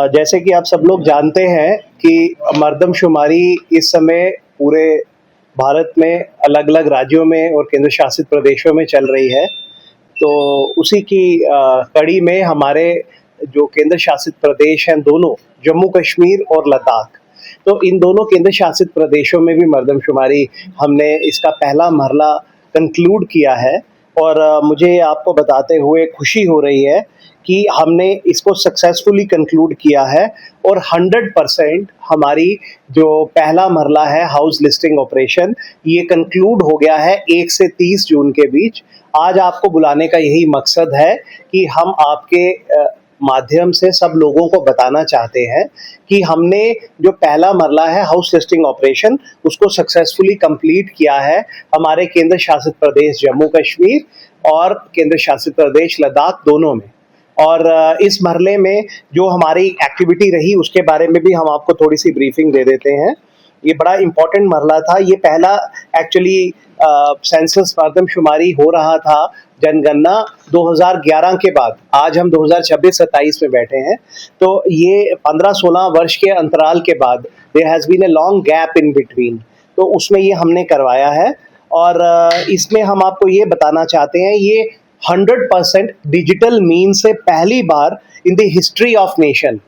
जैसे कि आप सब लोग जानते हैं कि मर्दमशुमारी इस समय पूरे भारत में अलग-अलग राज्यों में और केंद्र शासित प्रदेशों में चल रही है। तो उसी की कड़ी में हमारे जो केंद्र शासित प्रदेश हैं दोनों, जम्मू कश्मीर और लद्दाख, तो इन दोनों केंद्र शासित प्रदेशों में भी मर्दमशुमारी हमने इसका पहला मरला कंक्लूड किया है। और मुझे आपको बताते हुए खुशी हो रही है कि हमने इसको सक्सेसफुली कंक्लूड किया है और 100% हमारी जो पहला मरला है हाउस लिस्टिंग ऑपरेशन, ये कंक्लूड हो गया है 1 से 30 जून के बीच। आज आपको बुलाने का यही मकसद है कि हम आपके माध्यम से सब लोगों को बताना चाहते हैं कि हमने जो पहला मरला है हाउस लिस्टिंग ऑपरेशन उसको सक्सेसफुली कंप्लीट किया है हमारे केंद्र शासित प्रदेश जम्मू कश्मीर और केंद्र शासित प्रदेश लद्दाख दोनों में। और इस मरले में जो हमारी एक्टिविटी रही उसके बारे में भी हम आपको थोड़ी सी ब्रीफिंग दे देते हैं। ये बड़ा इम्पोर्टेंट मरला था। ये पहला एक्चुअली सेंसस मर्दमशुमारी हो रहा था जनगणना 2011 के बाद। आज हम 2026-27 में बैठे हैं, तो ये 15-16 वर्ष के अंतराल के बाद there has been a long gap in between, तो उसमें ये हमने करवाया है। और इसमें हम आपको ये बताना चाहते हैं, ये 100% डिजिटल मीन से पहली बार in the history of nation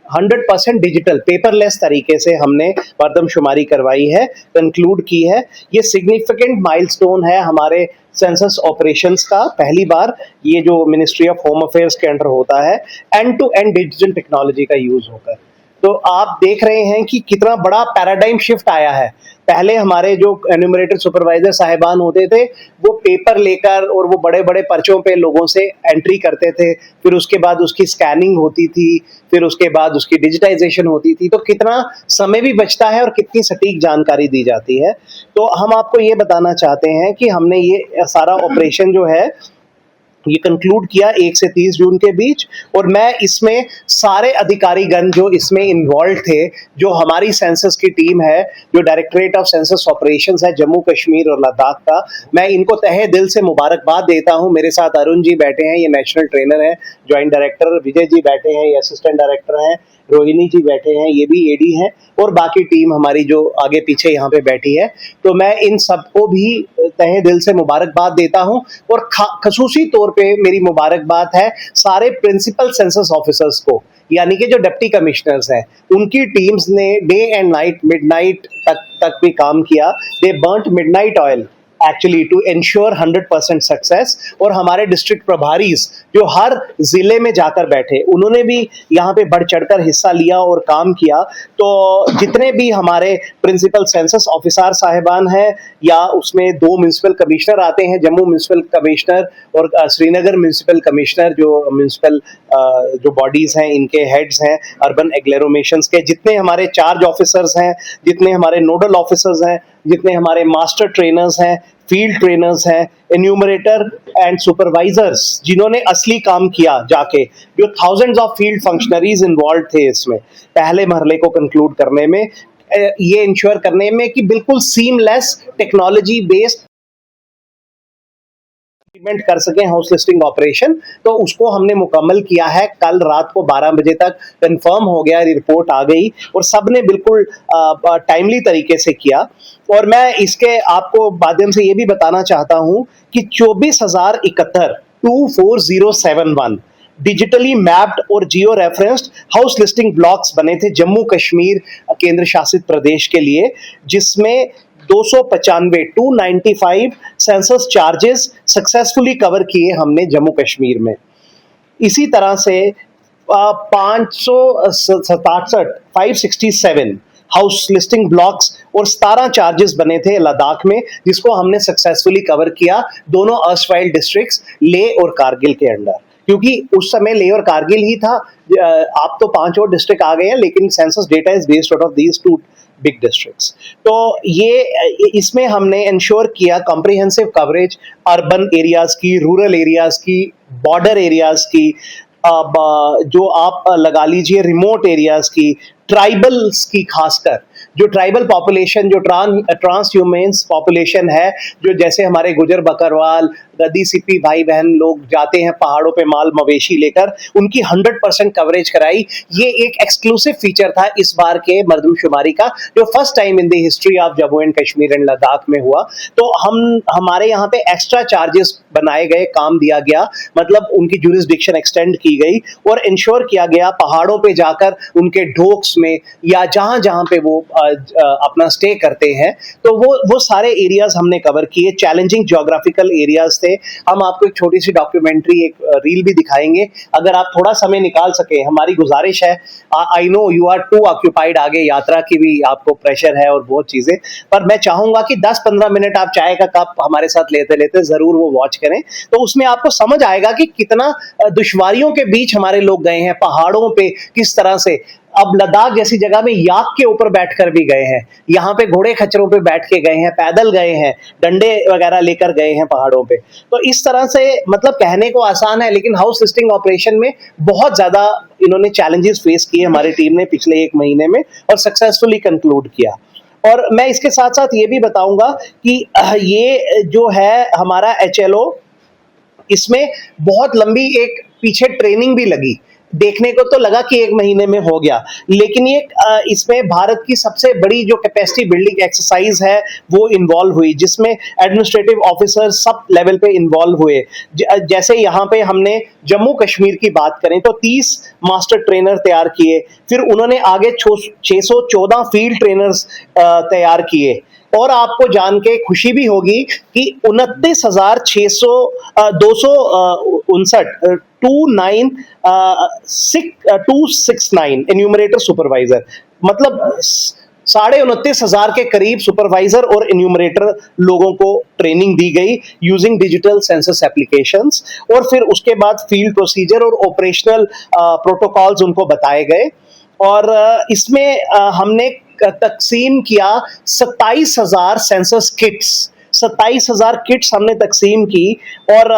100% digital paperless तरीके से हमने मर्दमशुमारी करवाई है, कंक्लूड की है। ये सिग्निफिकेंट माइलस्टोन है हमारे सेंसस ऑपरेशंस का। पहली बार ये जो मिनिस्ट्री ऑफ होम अफेयर्स के अंडर होता है, end to end digital technology का यूज होकर। तो आप देख रहे हैं कि कितना बड़ा पैराडाइम शिफ्ट आया है। पहले हमारे जो एन्यूमरेटर सुपरवाइजर साहिबान होते थे वो पेपर लेकर और वो बड़े बड़े पर्चों पे लोगों से एंट्री करते थे, फिर उसके बाद उसकी स्कैनिंग होती थी, फिर उसके बाद उसकी डिजिटाइजेशन होती थी। तो कितना समय भी बचता है और कितनी सटीक जानकारी दी जाती है। तो हम आपको ये बताना चाहते हैं कि हमने ये सारा ऑपरेशन जो है ये कंक्लूड किया 1 से 30 जून के बीच। और मैं इसमें सारे अधिकारीगण जो इसमें इन्वॉल्व थे, जो हमारी सेंसस की टीम है, जो डायरेक्टरेट ऑफ सेंसस ऑपरेशंस है जम्मू कश्मीर और लद्दाख का, मैं इनको तहे दिल से मुबारकबाद देता हूं। मेरे साथ अरुण जी बैठे हैं, ये नेशनल ट्रेनर है, ज्वाइंट डायरेक्टर विजय जी बैठे हैं, ये असिस्टेंट डायरेक्टर हैं, रोहिणी जी बैठे हैं, ये भी एडी हैं, और बाकी टीम हमारी जो आगे पीछे यहाँ पे बैठी है। तो मैं इन सबको भी तहे दिल से मुबारकबाद देता हूं। और खसूसी तौर पे मेरी मुबारकबाद है सारे प्रिंसिपल सेंसस ऑफिसर्स को, यानी कि जो डिप्टी कमिश्नर्स हैं, उनकी टीम्स ने डे एंड नाइट मिडनाइट तक भी काम किया। They burnt midnight oil actually to ensure 100% success. और हमारे डिस्ट्रिक्ट प्रभारीज जो हर जिले में जाकर बैठे, उन्होंने भी यहाँ पे बढ़ चढ़कर हिस्सा लिया और काम किया। तो जितने भी हमारे प्रिंसिपल सेंसस ऑफिसर साहिबान हैं, या उसमें 2 म्यूनिसिपल कमिश्नर आते हैं, जम्मू म्यूनिसिपल कमिश्नर और श्रीनगर म्यूनिसिपल कमिश्नर, जो म्यूनिसिपल जो बॉडीज हैं इनके हेड्स हैं अर्बन एग्लोमेरेशंस के, जितने हमारे चार्ज ऑफिसर्स हैं, जितने हमारे नोडल ऑफिसर्स हैं, जितने हमारे मास्टर ट्रेनर्स हैं, फील्ड ट्रेनर्स हैं, एन्यूमरेटर एंड सुपरवाइजर्स जिन्होंने असली काम किया जाके, जो thousands of field functionaries involve थे इसमें पहले मरले को कंक्लूड करने में, ये इंश्योर करने में कि बिल्कुल सीमलेस टेक्नोलॉजी बेस्ड कर सकें हाउस लिस्टिंग ऑपरेशन। तो उसको हमने मुकम्मल किया है। कल रात को 12 बजे तक कंफर्म हो गया, रिपोर्ट आ गई और सबने बिल्कुल टाइमली तरीके से किया। और मैं इसके आपको माध्यम से ये भी बताना चाहता हूं कि 24,071 डिजिटली मैप्ड और जियो रेफरेंस्ड हाउस लिस्टिंग ब्लॉक्स बने थे जम्मू कश्मीर केंद्र शासित प्रदेश के लिए, जिसमें 295 सेंसस चार्जेस सक्सेसफुली कवर किए हमने जम्मू कश्मीर में। इसी तरह से 567 हाउस लिस्टिंग ब्लॉक्स और 17 चार्जेस बने थे लद्दाख में, जिसको हमने सक्सेसफुली कवर किया दोनों अर्स्टवाइल डिस्ट्रिक्ट्स लेह और कारगिल के अंडर, क्योंकि उस समय लेह और कारगिल ही था। आप तो 5 और डिस्ट्रिक्ट आ गए हैं, लेकिन census data is based out of these 2 big districts. तो ये इसमें हमने इंश्योर किया कॉम्प्रिहेंसिव कवरेज अर्बन एरियाज की, रूरल एरियाज की, बॉर्डर एरियाज की, जो आप लगा लीजिए रिमोट एरियाज की, ट्राइबल्स की खासकर, जो ट्राइबल पॉपुलेशन, जो ट्रांस ह्यूमन्स पॉपुलेशन है, जो जैसे हमारे गुजर बकरवाल, गद्दी सिप्पी भाई बहन लोग जाते हैं पहाड़ों पे माल मवेशी लेकर, उनकी 100% कवरेज कराई। ये एक एक्सक्लूसिव फीचर था इस बार के मर्दमशुमारी का, जो first time in the history of Jammu and Kashmir and Ladakh में हुआ। तो हमारे यहाँ पे एक्स्ट्रा चार्जेस बनाए गए, काम दिया गया, मतलब उनकी जुरिस्डिक्शन एक्सटेंड की गई और इंश्योर किया गया पहाड़ों पे जाकर उनके ढोक्स में या जहां जहां पे वो अपना स्टे करते हैं, तो वो सारे एरियाज हमने कवर किए। चैलेंजिंग ज्योग्राफिकल एरियाज थे। हम आपको एक छोटी सी डॉक्यूमेंट्री, एक रील भी दिखाएंगे, अगर आप थोड़ा समय निकाल सके। हमारी गुजारिश है, I know you are too occupied, आगे यात्रा की भी आपको प्रेशर है और बहुत चीजें, पर मैं चाहूंगा कि 10-15 मिनट आप चाय का कप हमारे साथ लेते लेते जरूर वो वॉच करें, तो उसमें आपको समझ आएगा कि कितना दुश्वारियों के बीच हमारे लोग गए हैं, पहाड़ों पे किस तरह से। अब लद्दाख जैसी जगह में याक के ऊपर बैठकर भी गए हैं, यहाँ पे घोड़े खच्चरों पे बैठ के गए हैं, पैदल गए हैं, डंडे वगैरह लेकर गए हैं पहाड़ों पे। तो इस तरह से, मतलब कहने को आसान है, लेकिन हाउस लिस्टिंग ऑपरेशन में बहुत ज्यादा इन्होंने चैलेंजेस फेस किए हमारी टीम ने पिछले 1 महीने में, और सक्सेसफुली कंक्लूड किया। और मैं इसके साथ साथ ये भी बताऊंगा कि ये जो है हमारा HLO, इसमें बहुत लंबी एक पीछे ट्रेनिंग भी लगी। देखने को तो लगा कि 1 महीने में हो गया, लेकिन ये इसमें भारत की सबसे बड़ी जो कैपेसिटी बिल्डिंग एक्सरसाइज है वो इन्वॉल्व हुई, जिसमें एडमिनिस्ट्रेटिव ऑफिसर सब लेवल पे इन्वॉल्व हुए। जैसे यहाँ पे हमने जम्मू कश्मीर की बात करें तो 30 मास्टर ट्रेनर तैयार किए, फिर उन्होंने आगे 614 फील्ड ट्रेनर्स तैयार किए। और आपको जान के खुशी भी होगी कि 269 एन्यूमरेटर सुपरवाइजर, मतलब 29,500 के करीब सुपरवाइजर और एन्यूमरेटर लोगों को ट्रेनिंग दी गई यूजिंग डिजिटल सेंसस एप्लीकेशंस, और फिर उसके बाद फील्ड प्रोसीजर और ऑपरेशनल प्रोटोकॉल्स उनको बताए गए। और इसमें हमने तकसीम किया 27,000 सेंसस किट्स, 27,000 किट्स हमने तकसीम की, और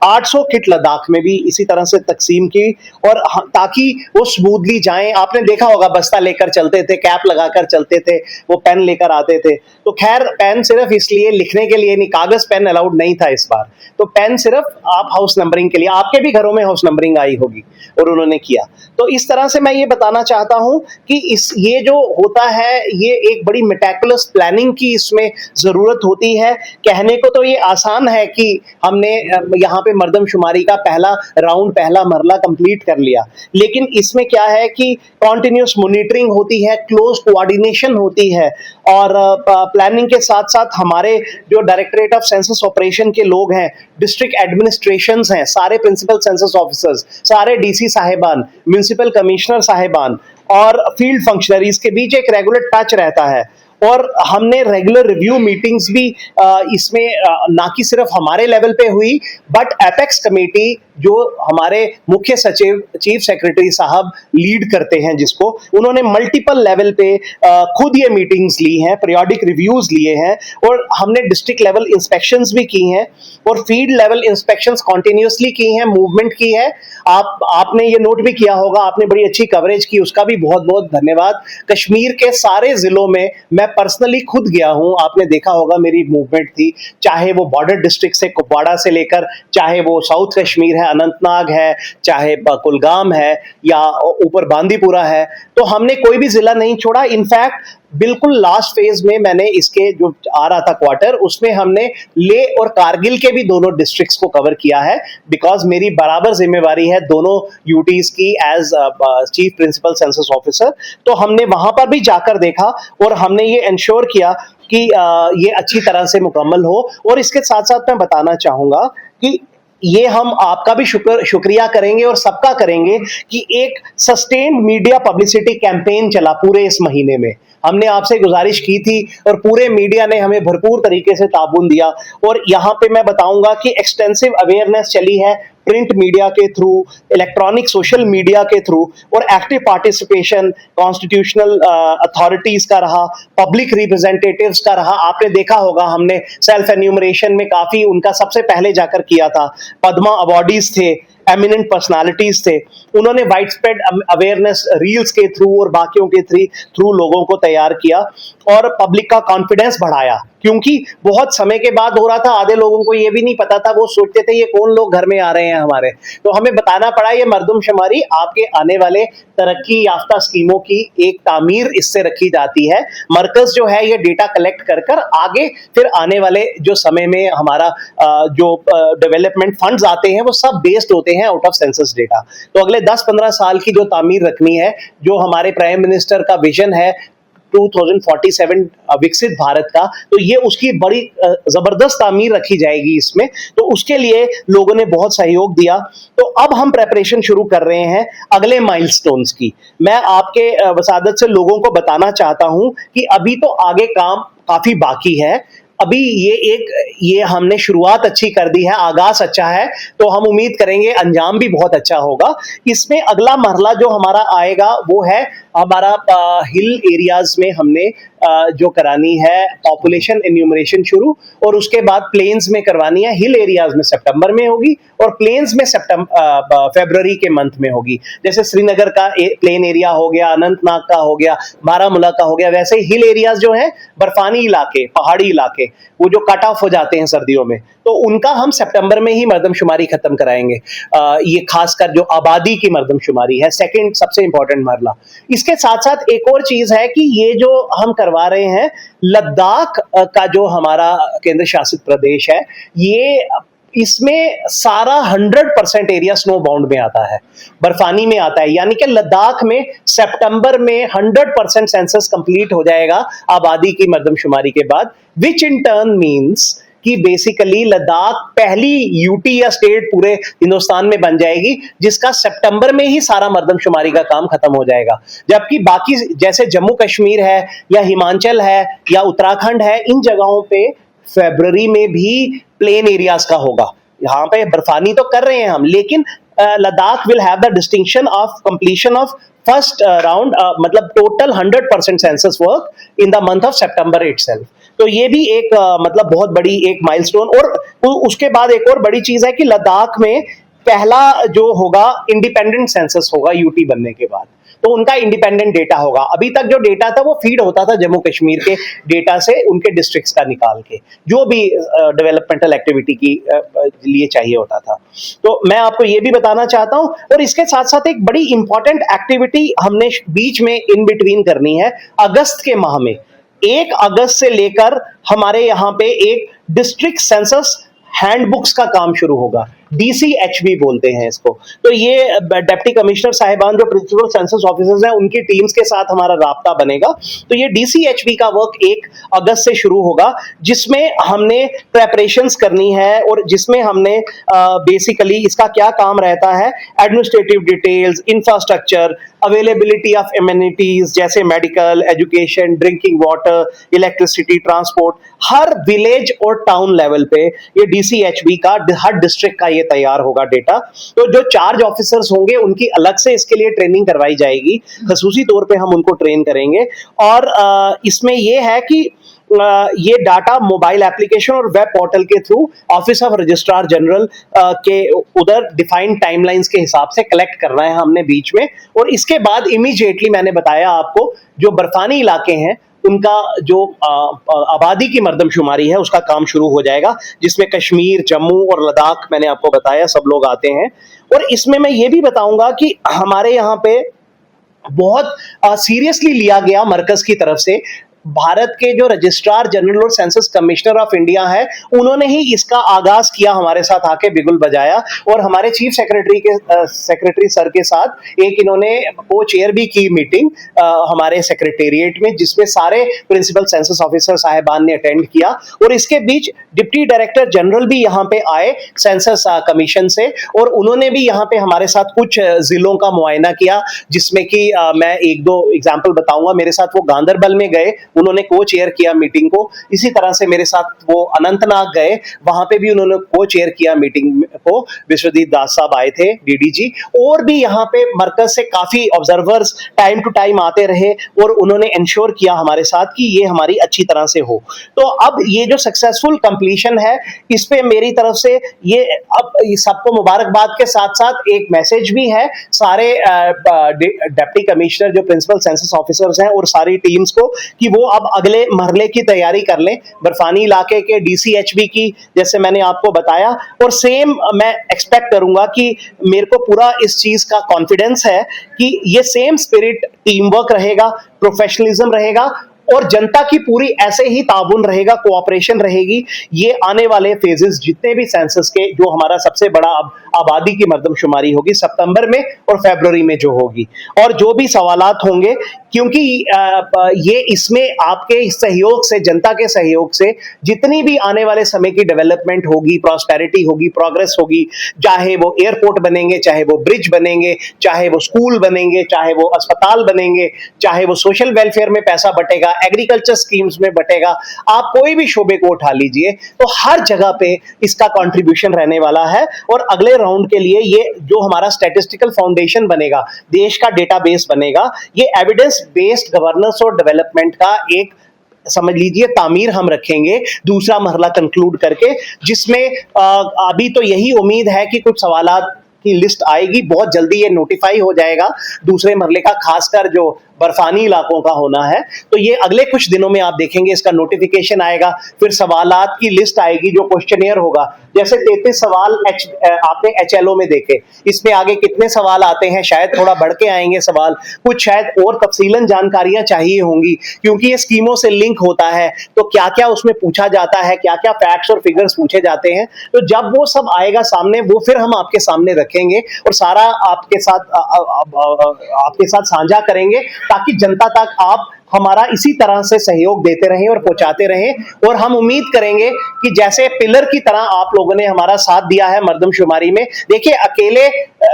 800 किट लद्दाख में भी इसी तरह से तकसीम की, और ताकि वो स्मूथली जाएं। आपने देखा होगा बस्ता लेकर चलते थे, कैप लगाकर चलते थे, वो पेन लेकर आते थे। तो खैर पेन सिर्फ इसलिए लिखने के लिए नहीं, कागज पेन अलाउड नहीं था इस बार, तो पेन सिर्फ आप हाउस नंबरिंग के लिए, आपके भी घरों में हाउस नंबरिंग आई होगी और उन्होंने किया। तो इस तरह से मैं ये बताना चाहता हूं कि ये जो होता है ये एक बड़ी मेटिकुलस प्लानिंग की इसमें जरूरत होती है। कहने को तो ये आसान है कि हमने यहाँ पे मर्दमशुमारी का पहला राउंड, पहला मरला कंप्लीट कर लिया, लेकिन इसमें क्या है कि कॉन्टिन्यूस मॉनिटरिंग होती है, क्लोज कोऑर्डिनेशन होती है, और प्लानिंग के साथ साथ हमारे जो डायरेक्टरेट ऑफ सेंसस ऑपरेशन के लोग हैं, डिस्ट्रिक्ट एडमिनिस्ट्रेशंस हैं, सारे प्रिंसिपल सेंसस ऑफिसर्स, सारे DC साहिबान, म्युनिसिपल कमिश्नर साहिबान और फील्ड फंक्शनरीज के बीच एक रेगुलर टच रहता है। और हमने रेगुलर रिव्यू मीटिंग्स भी इसमें ना कि सिर्फ हमारे लेवल पे हुई, बट एपेक्स कमेटी जो हमारे मुख्य सचिव, चीफ सेक्रेटरी साहब लीड करते हैं, जिसको उन्होंने मल्टीपल लेवल पे खुद ये मीटिंग्स ली हैं, पीरियोडिक रिव्यूज लिए हैं, और हमने डिस्ट्रिक्ट लेवल इंस्पेक्शंस भी की हैं और फील्ड लेवल इंस्पेक्शंस कॉन्टिन्यूसली की हैं, मूवमेंट की है। आपने ये नोट भी किया होगा, आपने बड़ी अच्छी कवरेज की, उसका भी बहुत बहुत धन्यवाद। कश्मीर के सारे जिलों में मैं पर्सनली खुद गया हूं, आपने देखा होगा मेरी मूवमेंट थी, चाहे वो बॉर्डर डिस्ट्रिक्ट से कुपवाड़ा से लेकर, चाहे वो साउथ कश्मीर है, अनंतनाग है, चाहे कुलगाम है, या ऊपर बांदीपुरा है, तो हमने कोई भी जिला नहीं छोड़ा। इनफैक्ट बिल्कुल लास्ट फेज में मैंने इसके जो आ रहा था क्वार्टर, उसमें हमने ले और कारगिल के भी दोनों डिस्ट्रिक्ट्स को कवर किया है, बिकॉज मेरी बराबर जिम्मेवारी है दोनों यूटीज की as chief principal census officer. तो हमने वहां पर भी जाकर देखा और हमने ये इंश्योर किया कि ये अच्छी तरह से मुकम्मल हो। और इसके साथ साथ मैं बताना चाहूंगा कि ये हम आपका भी शुक्रिया करेंगे और सबका करेंगे कि एक सस्टेन्ड मीडिया पब्लिसिटी कैंपेन चला पूरे इस महीने में। हमने आपसे गुजारिश की थी और पूरे मीडिया ने हमें भरपूर तरीके से ताबून दिया, और यहाँ पे मैं बताऊंगा कि एक्सटेंसिव अवेयरनेस चली है प्रिंट मीडिया के थ्रू, इलेक्ट्रॉनिक सोशल मीडिया के थ्रू, और एक्टिव पार्टिसिपेशन कॉन्स्टिट्यूशनल अथॉरिटीज का रहा, पब्लिक रिप्रेजेंटेटिव्स का रहा। आपने देखा होगा हमने सेल्फ एन्यूमरेशन में काफी उनका सबसे पहले जाकर किया था, पद्मा अवार्डीज थे, एमिनेंट पर्सनालिटीज थे, उन्होंने वाइड स्प्रेड अवेयरनेस रील्स के थ्रू और बाकियों के थ्रू लोगों को तैयार किया और पब्लिक का कॉन्फिडेंस बढ़ाया, क्योंकि बहुत समय के बाद हो रहा था, आधे लोगों को ये भी नहीं पता था, वो सोचते थे ये कौन लोग घर में आ रहे हैं हमारे। तो हमें बताना पड़ा ये मर्दमशुमारी आपके आने वाले तरक्की याफ्ता स्कीमों की एक तामीर इससे रखी जाती है। मरकज जो है ये डेटा कलेक्ट कर कर आगे फिर आने वाले जो समय में हमारा जो डेवलपमेंट फंड्स आते हैं वो सब बेस्ड होते हैं आउट ऑफ सेंसस डेटा। तो अगले 10-15 साल की जो तामीर रखनी है, जो हमारे प्राइम मिनिस्टर का विजन है 2047 विकसित भारत का, तो ये उसकी बड़ी जबरदस्त तामीर रखी जाएगी इसमें। तो उसके लिए लोगों ने बहुत सहयोग दिया। तो अब हम प्रेपरेशन शुरू कर रहे हैं अगले माइलस्टोन्स की। मैं आपके वसादत से लोगों को बताना चाहता हूं कि अभी तो आगे काम काफी बाकी है। अभी ये हमने शुरुआत अच्छी कर दी है, आगाज अच्छा है, तो हम उम्मीद करेंगे अंजाम भी बहुत अच्छा होगा। इसमें अगला मरहला जो हमारा आएगा वो है हमारा हिल एरियाज में हमने जो करानी है पॉपुलेशन एन्यूमरेशन शुरू, और उसके बाद प्लेन्स में करवानी है। हिल एरियाज में सितंबर में होगी और प्लेन्स में फरवरी के मंथ में होगी। जैसे श्रीनगर का प्लेन एरिया हो गया, अनंतनाग का हो गया, बारामूला का हो गया, वैसे ही हिल एरियाज जो है बर्फानी इलाके, पहाड़ी इलाके, वो जो कट ऑफ हो जाते हैं सर्दियों में, तो उनका हम सितंबर में ही मर्दमशुमारी खत्म कराएंगे। ये खासकर जो आबादी की मर्दमशुमारी है, सेकंड सबसे इंपॉर्टेंट मरला। इसके साथ साथ एक और चीज है कि ये जो हम करवा रहे हैं लद्दाख का जो हमारा केंद्र शासित प्रदेश है, ये इसमें सारा 100% एरिया स्नो बाउंड में आता है, बर्फानी में आता है। यानी कि लद्दाख में सितंबर में 100% सेंसस कंप्लीट हो जाएगा आबादी की मर्दमशुमारी के बाद, विच इन टर्न मीन्स कि बेसिकली लद्दाख पहली यूटी या स्टेट पूरे हिंदुस्तान में बन जाएगी जिसका सितंबर में ही सारा मर्दमशुमारी का काम खत्म हो जाएगा। जबकि बाकी जैसे जम्मू कश्मीर है या हिमाचल है या उत्तराखंड है, इन जगहों पे फरवरी में भी प्लेन एरियाज का होगा। यहाँ पे बर्फानी तो कर रहे हैं हम, लेकिन Ladakh will have the distinction of completion of first round, मतलब total 100% census work in the month of September itself. तो ये भी एक मतलब बहुत बड़ी एक माइलस्टोन। और उसके बाद एक और बड़ी चीज है कि लद्दाख में पहला जो होगा इंडिपेंडेंट सेंसस होगा यूटी बनने के बाद, तो उनका इंडिपेंडेंट डेटा होगा। अभी तक जो डेटा था वो फीड होता था जम्मू कश्मीर के डेटा से, उनके डिस्ट्रिक्ट्स का निकाल के, जो भी डेवलपमेंटल एक्टिविटी की लिए चाहिए होता था। तो मैं आपको ये भी बताना चाहता हूं। और इसके साथ साथ एक बड़ी इंपॉर्टेंट एक्टिविटी हमने बीच में इन बिटवीन करनी है। अगस्त के माह में 1 अगस्त से लेकर हमारे यहाँ पे एक डिस्ट्रिक्ट सेंसस हैंडबुक्स का काम शुरू होगा, DCHB बोलते हैं इसको। तो ये डिप्टी कमिश्नर साहिबान जो प्रिंसिपल सेंसस ऑफिसर्स हैं उनकी टीम्स के साथ हमारा राब्ता बनेगा। तो ये DCHB का वर्क 1 अगस्त से शुरू होगा, जिसमें हमने प्रेपरेशंस करनी है और जिसमें हमने बेसिकली इसका क्या काम रहता है, administrative details, infrastructure, availability of amenities जैसे medical, education, drinking water, electricity, transport, हर विलेज और टाउन लेवल पे ये DCHB का हर डिस्ट्रिक्ट का ये तैयार होगा डेटा। तो जो चार्ज ऑफिसर्स होंगे उनकी अलग से इसके लिए ट्रेनिंग करवाई जाएगी, खसूसी तौर पे हम उनको ट्रेन करेंगे। और इसमें ये है कि ये डाटा मोबाइल एप्लीकेशन और वेब पोर्टल के through office of registrar general के उधर डिफाइंड टाइमलाइंस के हिसाब से कलेक्ट करना है हमने बीच में। और इसके बाद इमीडिएटली मैंने बताया आपको जो बर्फानी इलाके हैं उनका जो आबादी की मर्दमशुमारी है उसका काम शुरू हो जाएगा, जिसमें कश्मीर, जम्मू और लद्दाख मैंने आपको बताया सब लोग आते हैं। और इसमें मैं ये भी बताऊंगा कि हमारे यहाँ पे बहुत सीरियसली लिया गया मरकज की तरफ से, भारत के जो रजिस्ट्रार जनरल और सेंसस कमिश्नर ऑफ इंडिया है उन्होंने ही इसका आगाज किया, हमारे साथ आके बिगुल बजाया। और हमारे चीफ सेक्रेटरी सर के साथ एक इन्होंने को चेयर भी की मीटिंग हमारे सेक्रेटेरिएट में, जिसमें सारे प्रिंसिपल सेंसस ऑफिसर साहिबान ने अटेंड किया। और इसके बीच डिप्टी डायरेक्टर जनरल भी यहाँ पे आए सेंसस कमीशन से, और उन्होंने भी यहाँ पे हमारे साथ कुछ जिलों का मुआयना किया, जिसमें कि मैं 1-2 एग्जाम्पल बताऊंगा। मेरे साथ वो गांधरबल में गए, उन्होंने को चेयर किया मीटिंग को। इसी तरह से मेरे साथ वो अनंतनाग गए, वहां पे भी उन्होंने को चेयर किया मीटिंग को। विश्वजीत दास साहब आए थे, डीडीजी, और भी यहाँ पे मरकज से काफी ऑब्जर्वर्स टाइम टू टाइम आते रहे और उन्होंने इंश्योर किया हमारे साथ कि ये हमारी अच्छी तरह से हो। तो अब ये जो सक्सेसफुल कंप्लीशन है, इस पे मेरी तरफ से ये अब सबको मुबारकबाद के साथ साथ एक मैसेज भी है सारे डिप्टी कमिश्नर जो प्रिंसिपल सेंसस ऑफिसर्स हैं और सारी टीम्स को, कि वो अब अगले मरहले की तैयारी कर लें। बर्फानी इलाके के डीसीएचबी की, जैसे मैंने आपको बताया, और सेम मैं एक्सपेक्ट करूंगा कि मेरे को पूरा इस चीज का कॉन्फिडेंस है कि ये सेम स्पिरिट, टीम वर्क रहेगा, प्रोफेशनलिज्म रहेगा और जनता की पूरी ऐसे ही ताबुन रहेगा, कोऑपरेशन रहेगी। ये आने वाले फेजेस जितने भी सेंसस के, जो हमारा सबसे बड़ा आबादी की मर्दमशुमारी होगी सितंबर में और फरवरी में जो होगी, और जो भी सवालात होंगे, क्योंकि ये इसमें आपके सहयोग से, जनता के सहयोग से जितनी भी आने वाले समय की डेवलपमेंट होगी, प्रॉस्पेरिटी होगी, प्रोग्रेस होगी, चाहे वो एयरपोर्ट बनेंगे, चाहे वो ब्रिज बनेंगे, चाहे वो स्कूल बनेंगे, चाहे वो अस्पताल बनेंगे, चाहे वो सोशल वेलफेयर में पैसा बटेगा, एग्रीकल्चर स्कीम्स में बटेगा, आप कोई भी शोबे को उठा लीजिए, तो हर जगह पे इसका कंट्रीब्यूशन रहने वाला है। और अगले राउंड के लिए ये जो हमारा स्टैटिस्टिकल फाउंडेशन बनेगा, देश का डेटाबेस बनेगा, ये एविडेंस बेस्ड गवर्नेंस और डेवलपमेंट का एक, समझ लीजिए, तामीर हम रखेंगे दूसरा मरहला कंक्लूड करके, जिसमें अभी तो यही उम्मीद है कि कुछ सवालात की लिस्ट आएगी, बहुत जल्दी ये नोटिफाई हो जाएगा दूसरे मरहले का, खासकर जो बर्फानी इलाकों का होना है। तो ये अगले कुछ दिनों में आप देखेंगे इसका नोटिफिकेशन आएगा, फिर सवालात की लिस्ट आएगी जो क्वेश्चनियर होगा। जैसे 33 सवाल आपने एचएलओ में देखे, इसमें आगे कितने सवाल आते हैं, शायद थोड़ा बढ़ के आएंगे सवाल, कुछ शायद और तफसीलन जानकारियां चाहिए होंगी, क्योंकि ये स्कीमों से लिंक होता है, तो क्या क्या उसमें पूछा जाता है, क्या क्या फैक्ट्स और फिगर्स पूछे जाते हैं। तो जब वो सब आएगा सामने, वो फिर हम आपके सामने रखेंगे और सारा आपके साथ साझा करेंगे, ताकि जनता तक आप हमारा इसी तरह से सहयोग देते रहें और पहुंचाते रहें। और हम उम्मीद करेंगे कि जैसे पिलर की तरह आप लोगों ने हमारा साथ दिया है मर्दमशुमारी में, देखिए अकेले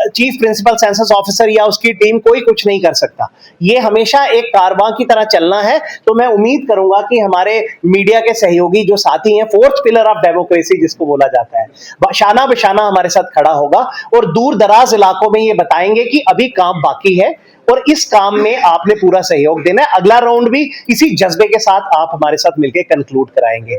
चीफ प्रिंसिपल सेंसस ऑफिसर या उसकी टीम कोई कुछ नहीं कर सकता, ये हमेशा एक कारवां की तरह चलना है। तो मैं उम्मीद करूंगा कि हमारे मीडिया के सहयोगी जो साथी हैं, फोर्थ पिलर ऑफ डेमोक्रेसी जिसको बोला जाता है, शाना बशाना हमारे साथ खड़ा होगा और दूर दराज इलाकों में ये बताएंगे कि अभी काम बाकी है और इस काम में आपने पूरा सहयोग देना है। अगला राउंड भी इसी जज्बे के साथ आप हमारे साथ मिलकर कंक्लूड कराएंगे।